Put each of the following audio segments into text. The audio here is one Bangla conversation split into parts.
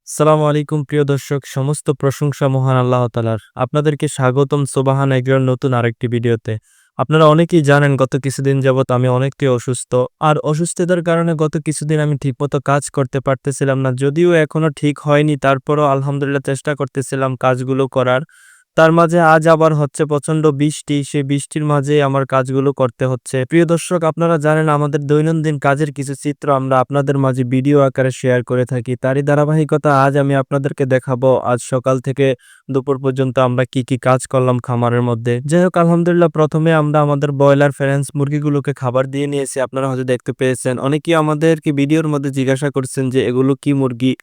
সালামু আলাইকুম প্রিয় দর্শক, সমস্ত প্রশংসা মহান আল্লাহ তাআলার। আপনাদেরকে স্বাগতম সোবাহান এগ্রোর নতুন আরেকটি ভিডিওতে। আপনারা অনেকেই জানেন গত কিছুদিন যাবৎ আমি অনেকটাই অসুস্থ। আর অসুস্থতার কারণে গত কিছুদিন আমি ঠিকমতো কাজ করতে পারতেছিলাম না। যদিও এখনো ঠিক হয়নি, তারপরও আলহামদুলিল্লাহ চেষ্টা করতেছিলাম কাজগুলো করার। তার মাঝে আজ আবার হচ্ছে প্রচণ্ড বৃষ্টি, সেই বৃষ্টির মাঝেই আমার কাজগুলো করতে হচ্ছে। প্রিয় দর্শক, আপনারা জানেন আমাদের দৈনন্দিন কাজের কিছু চিত্র আমরা আপনাদের মাঝে ভিডিও আকারে শেয়ার করে থাকি। তারই ধারাবাহিকতা আজ আমি আপনাদেরকে দেখাবো। আজ সকাল থেকে দুপুর পর্যন্ত আমরা কি কি কাজ করলাম খামারের মধ্যে। যাই হোক, আলহামদুলিল্লাহ প্রথমে আমরা আমাদের ব্রয়লার ফ্রেঞ্চ মুরগিগুলোকে খাবার দিয়ে নিয়েছি। আপনারা হয়তো দেখতে পেয়েছেন। অনেকেই আমাদেরকে ভিডিওর মধ্যে জিজ্ঞাসা করছেন যে এগুলো কি মুরগি।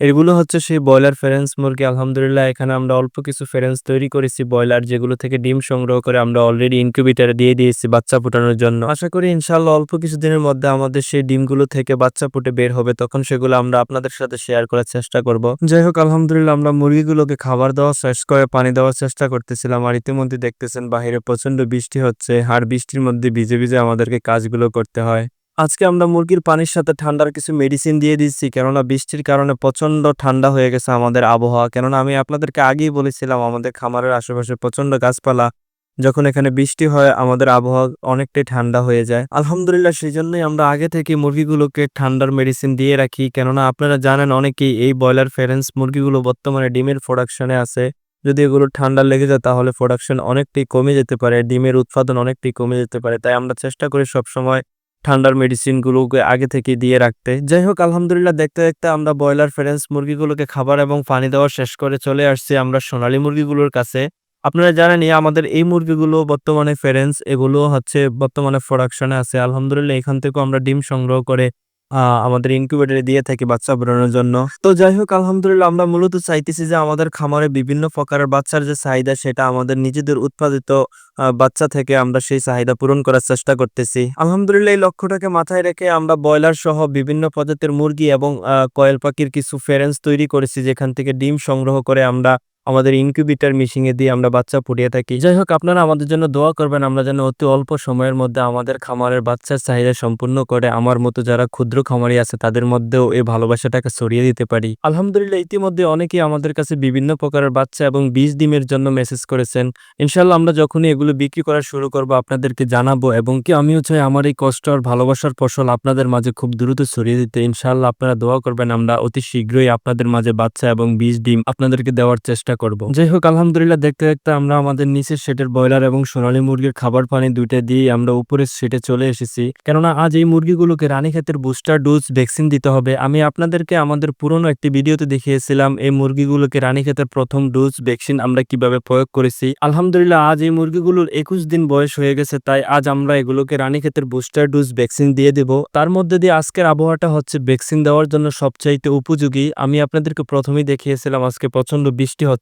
এগুলো হচ্ছে সেই ব্রয়লার ফ্রেঞ্চ মুরগি। আলহামদুলিল্লাহ এখানে আমরা অল্প কিছু ফ্রেঞ্চ তৈরি করেছি ব্রয়লার, যেগুলো থেকে ডিম সংগ্রহ করে আমরা অলরেডি ইনকিউবেটরে দিয়ে দিয়েছি বাচ্চা ফোটানোর জন্য। আশা করি ইনশাআল্লাহ অল্প কিছুদিনের মধ্যে আমাদের সেই ডিমগুলো থেকে বাচ্চা ফুটে বের হবে, তখন সেগুলো আমরা আপনাদের সাথে শেয়ার করার চেষ্টা করব। যাই হোক, আলহামদুলিল্লাহ আমরা মুরগিগুলোকে খাবার দেওয়া শেষ করে পানি দেওয়ার চেষ্টা করতেছিলাম। আর ইতিমধ্যে দেখতেছেন বাহিরে প্রচন্ড বৃষ্টি হচ্ছে, আর বৃষ্টির মধ্যে ভিজে ভিজে আমাদেরকে কাজগুলো করতে হয়। আজকে আমরা মুরগির পানির সাথে ঠান্ডার কিছু মেডিসিন দিয়ে দিচ্ছি, কেননা বৃষ্টির কারণে প্রচন্ড ঠান্ডা হয়ে গেছে আমাদের আবহাওয়া। কেননা আমি আপনাদেরকে আগেই বলেছিলাম আমাদের খামারের আশেপাশে প্রচন্ড গাছপালা, যখন এখানে বৃষ্টি হয় আমাদের আবহাওয়া অনেকটাই ঠান্ডা হয়ে যায়। আলহামদুলিল্লাহ সেই জন্যই আমরা আগে থেকে মুরগিগুলোকে ঠান্ডার মেডিসিন দিয়ে রাখি। কেননা আপনারা জানেন অনেকেই এই ব্রয়লার ফ্রেঞ্চ মুরগিগুলো বর্তমানে ডিমের প্রোডাকশনে আছে। যদি এগুলো ঠান্ডা লেগে যায় তাহলে প্রোডাকশন অনেকটাই কমে যেতে পারে, ডিমের উৎপাদন অনেকটাই কমে যেতে পারে। তাই আমরা চেষ্টা করি সবসময় ঠান্ডার মেডিসিনগুলোকে আগে থেকে দিয়ে রাখতে। যাই হোক, আলহামদুলিল্লাহ দেখতে দেখতে আমরা ব্রয়লার ফ্রেঞ্চ মুরগিগুলোকে খাবার এবং পানি দেওয়া শেষ করে চলে আসছি আমরা সোনালী মুরগিগুলোর কাছে। আপনারা জানেন আমাদের এই মুরগিগুলো বর্তমানে ফ্রেঞ্চ, এগুলো হচ্ছে বর্তমানে প্রোডাকশনে আছে। আলহামদুলিল্লাহ এখান থেকেও আমরা ডিম সংগ্রহ করে আমাদের ইনকিউবেটরে দিয়ে থাকি বাচ্চা বেরোনোর জন্য। তো যাই হোক, আলহামদুলিল্লাহ আমরা মূলত চাইতেছি যে আমাদের খামারে বিভিন্ন প্রকারের বাচ্চার যে চাহিদা, সেটা আমাদের নিজেদের উৎপাদিত বাচ্চা থেকে আমরা সেই চাহিদা পূরণ করার চেষ্টা করতেছি। আলহামদুলিল্লাহ এই লক্ষ্যটাকে মাথায় রেখে আমরা ব্রয়লার সহ বিভিন্ন প্রজাতির মুরগি এবং কয়েল পাখির কিছু ফ্রেঞ্চ তৈরি করেছি, যেখান থেকে ডিম সংগ্রহ করে আমরা আমাদের ইনকিউবেটর মেশিনে দিয়ে আমরা বাচ্চা ফুটিয়ে থাকি। যাই হোক, আপনারা আমাদের জন্য দোয়া করবেন, আমরা যেন অতি অল্প সময়ের মধ্যে আমাদের খামারের বাচ্চার চাহিদা সম্পূর্ণ করে আমার মতো যারা ক্ষুদ্র খামারি আছে তাদের মধ্যেও এই ভালোবাসাটাকে ছড়িয়ে দিতে পারি। আলহামদুলিল্লাহ ইতিমধ্যে অনেকেই আমাদের কাছে বিভিন্ন প্রকারের বাচ্চা এবং বীজ ডিমের জন্য মেসেজ করেছেন। ইনশাল্লাহ আমরা যখনই এগুলো বিক্রি করা শুরু করব আপনাদেরকে জানাবো, এবং কি আমিও চাই আমার এই কষ্ট আর ভালোবাসার ফসল আপনাদের মাঝে খুব দ্রুত ছড়িয়ে দিতে। ইনশাল্লাহ আপনারা দোয়া করবেন, আমরা অতি শীঘ্রই আপনাদের মাঝে বাচ্চা এবং বীজ ডিম আপনাদেরকে দেওয়ার চেষ্টা করব। যাই হোক, আলহামদুলিল্লাহ দেখতে দেখতে আমরা আমাদের নিচের শেডের ব্রয়লার এবং সোনালী মুরগির খাবার পানি দুইটা দিয়ে আমরা উপরের শেডে চলে এসেছি। কেননা আজ এই মুরগিগুলোকে রানীক্ষেতের বুস্টার ডোজ ভ্যাকসিন দিতে হবে। আমি আপনাদেরকে আমাদের পুরনো একটি ভিডিওতে দেখিয়েছিলাম এই মুরগিগুলোকে রানীক্ষেতের প্রথম ডোজ ভ্যাকসিন আমরা কিভাবে প্রয়োগ করেছি। আলহামদুলিল্লাহ আজ এই মুরগিগুলোর 21 দিন বয়স হয়ে গেছে, তাই আজ আমরা এগুলোকে রানীক্ষেতের বুস্টার ডোজ ভ্যাকসিন দিয়ে দেব। তার মধ্যে দিয়ে আজকের আবহাওয়াটা হচ্ছে ভ্যাকসিন দেওয়ার জন্য সবচাইতে উপযোগী। আমি আপনাদেরকে প্রথমেই দেখিয়েছিলাম আজকে প্রচন্ড বৃষ্টি হচ্ছে,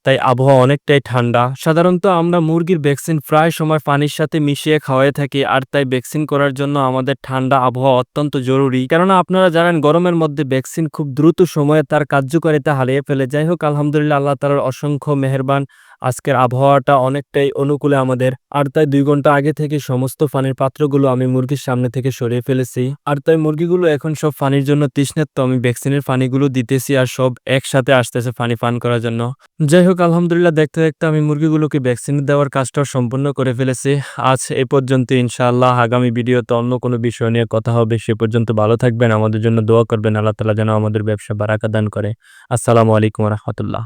তাই আবহাওয়া অনেকটাই ঠান্ডা। সাধারণত আমরা মুরগির ভ্যাকসিন প্রায় সময় পানির সাথে মিশিয়ে খাওয়াই থাকি, আর তাই ভ্যাকসিন করার জন্য আমাদের ঠান্ডা আবহাওয়া অত্যন্ত জরুরি। কেননা আপনারা জানেন গরমের মধ্যে ভ্যাকসিন খুব দ্রুত সময়ে তার কার্যকারিতা হারিয়ে ফেলে। যাই হোক, আলহামদুলিল্লাহ আল্লাহ তাআলার অসংখ্য মেহেরবান, আজকের আবহাওয়াটা অনেকটাই অনুকূলে আমাদের। আর তাই 2 ঘন্টা আগে থেকে সমস্ত পানির পাত্রগুলো আমি মুরগির সামনে থেকে সরিয়ে ফেলেছি। আর তাই মুরগিগুলো এখন সব পানির জন্য তৃষ্ণার্ত। আমি ভ্যাকসিনের পানিগুলো দিতেছি আর সব একসাথে আসতেছে পানি পান করার জন্য। যাই হোক, আলহামদুলিল্লাহ দেখতে দেখতে আমি মুরগিগুলোকে ভ্যাকসিন দেওয়ার কাজটাও সম্পূর্ণ করে ফেলেছি। আজ এই পর্যন্ত। ইনশাআল্লাহ আগামী ভিডিওতে অন্য কোনো বিষয় নিয়ে কথা হবে। সে পর্যন্ত ভালো থাকবেন, আমাদের জন্য দোয়া করবেন। আল্লাহ তাআলা যেন আমাদের ব্যবসা বারাকা দান করে। আসসালামু আলাইকুম ওয়া রাহমাতুল্লাহ।